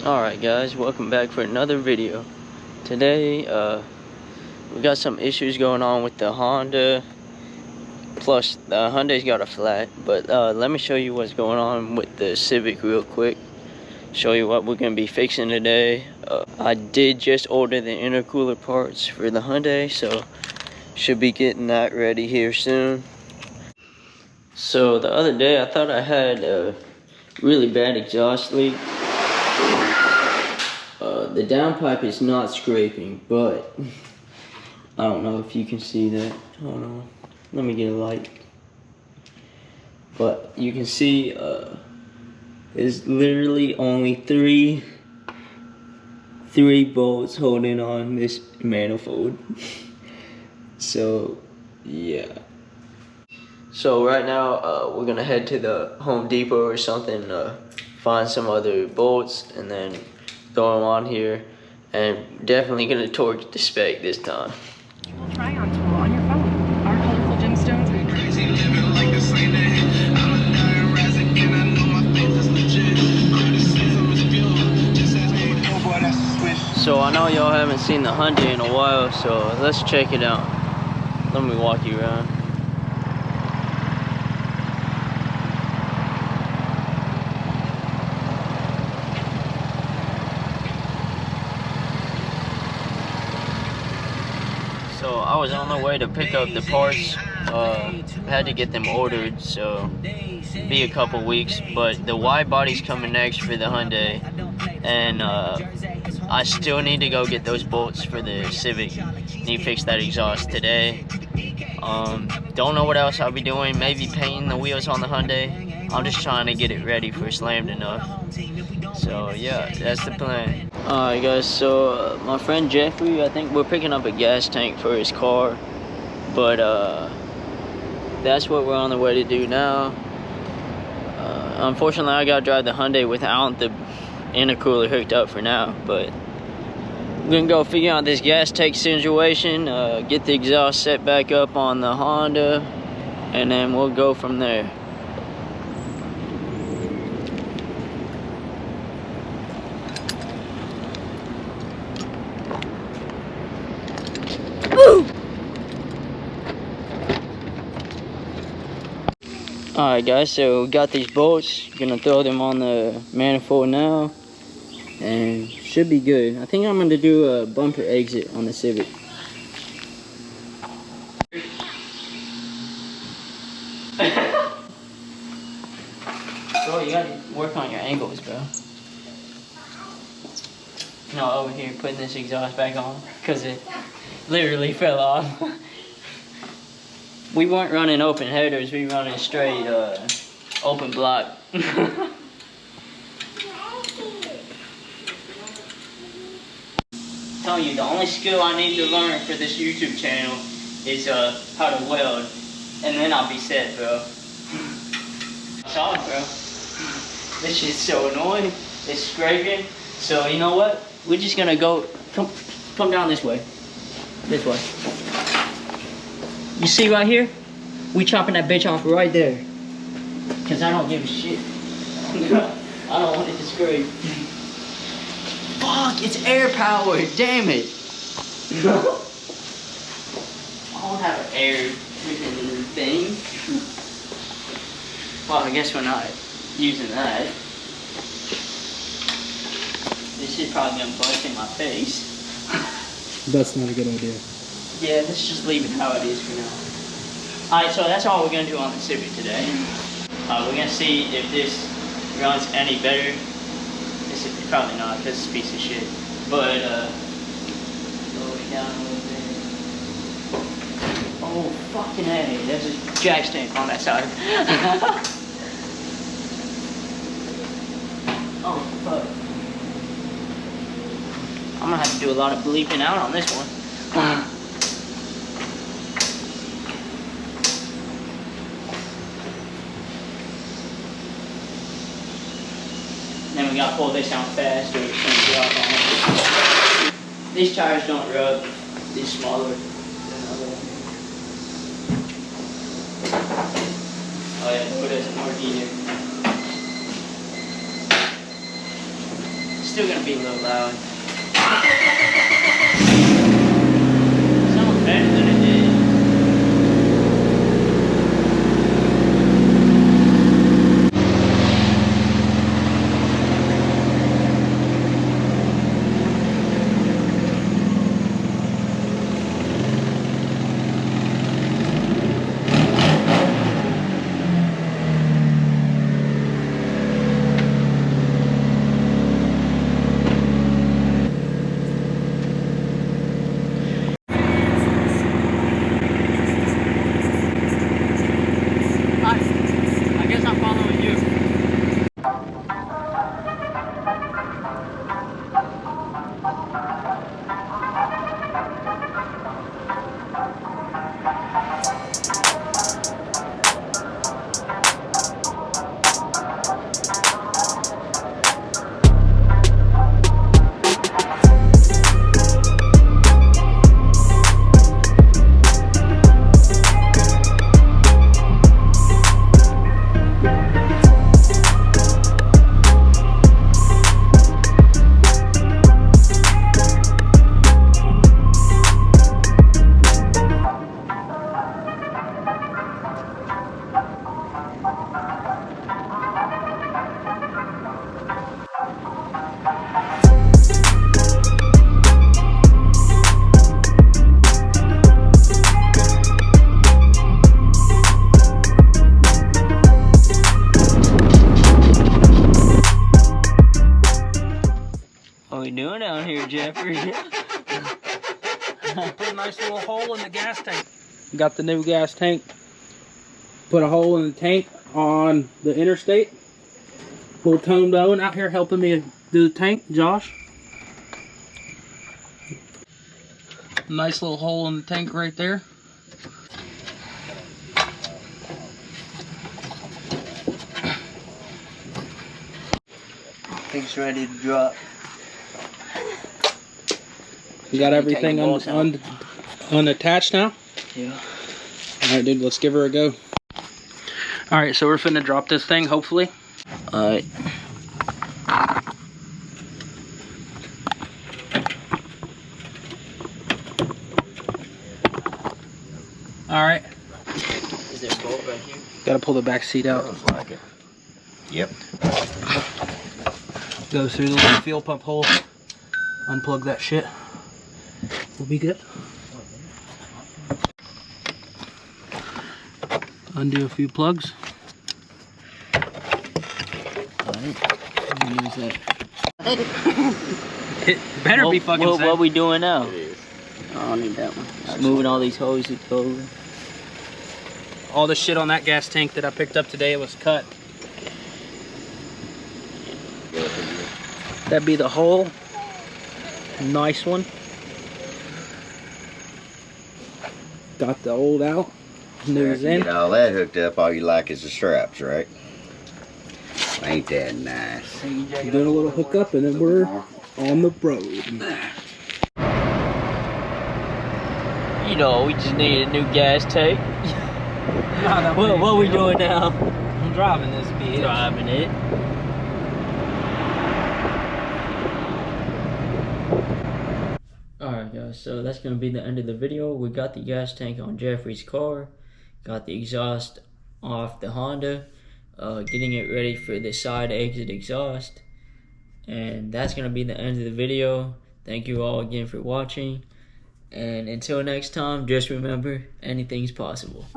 Alright guys, welcome back for another video. Today, we got some issues going on with the Honda. Plus, the Hyundai's got a flat. But let me show you what's going on with the Civic real quick. Show you what we're going to be fixing today. I did just order the intercooler parts for the Hyundai, so should be getting that ready here soon. So the other day, I thought I had a really bad exhaust leak. The downpipe is not scraping, but I don't know if you can see that. Hold on, let me get a light. But you can see there's literally only three bolts holding on this manifold. So yeah. So right now we're gonna head to the Home Depot or something, find some other bolts, and then throw them on here, and definitely gonna torque the spec this time. We'll try on tool on your phone. Our colorful gemstones. So I know y'all haven't seen the Hyundai in a while, so let's check it out. Let me walk you around. So I was on the way to pick up the parts. Had to get them ordered, so be a couple weeks. But the wide body's coming next for the Hyundai, and I still need to go get those bolts for the Civic. Need to fix that exhaust today. Don't know what else I'll be doing. Maybe painting the wheels on the Hyundai. I'm just trying to get it ready for Slammed Enough. So yeah, that's the plan. Alright guys, so my friend Jeffrey, I think we're picking up a gas tank for his car. But that's what we're on the way to do now. Unfortunately, I gotta drive the Hyundai without the intercooler hooked up for now. But we're gonna go figure out this gas tank situation, get the exhaust set back up on the Honda, and then we'll go from there. Alright guys, so we got these bolts. Gonna throw them on the manifold now, and should be good. I think I'm gonna do a bumper exit on the Civic. Bro, you gotta work on your angles, bro. No, over here putting this exhaust back on because it literally fell off. We weren't running open headers, we were running straight open block. Telling you, the only skill I need to learn for this YouTube channel is how to weld, and then I'll be set, bro. Solid, bro. This shit's so annoying. It's scraping. So you know what? We're just gonna go. Come down this way. This way. You see right here? We chopping that bitch off right there. Cause I don't give a shit. I don't want it to scrape. Fuck, it's air powered, damn it. I don't have an air freaking thing. Well, I guess we're not using that. This is probably gonna bust in my face. That's not a good idea. Yeah, let's just leave it how it is for now. Alright, so that's all we're going to do on the Civic today. We're going to see if this runs any better. This is probably not, because it's a piece of shit. But, slow it down a little bit. Oh, fucking A. There's a jack stand on that side. Oh, fuck. I'm going to have to do a lot of bleeping out on this one. Then we gotta pull this out fast or it's gonna drop on it. These tires don't rub. These smaller than the other one. Oh yeah, put it more easier. still gonna be a little loud. Sounds better than it did. I guess I'm following you. What are we doing out here, Jeffrey? Put a nice little hole in the gas tank. Got the new gas tank. Put a hole in the tank on the interstate. Little Tone Owen out here helping me do the tank, Josh. Nice little hole in the tank right there. Things ready to drop. You got everything unattached now? Yeah. Alright, dude, let's give her a go. Alright, so we're finna drop this thing, hopefully. Alright. Alright. Is there a bolt right here? Gotta pull the back seat out. Looks like it. Yep. Go through the little fuel pump hole. Unplug that shit. We'll be good. Undo a few plugs. Alright. Use that. It better be fucking safe. What are we doing now? I don't need that one. Just moving all these hoses over. All the shit on that gas tank that I picked up today was cut. That'd be the hole. Nice one. Got the old out. News in. Get all that hooked up, all you like is the straps, right? Ain't that nice? Doing a little hookup and then we're on the road. You know, we just need a new gas tank. What are we doing now? I'm driving this bitch. Driving it. Alright guys, so that's going to be the end of the video. We got the gas tank on Jeffrey's car. Got the exhaust off the Honda. Getting it ready for the side exit exhaust. And that's going to be the end of the video. Thank you all again for watching. And until next time, just remember, anything's possible.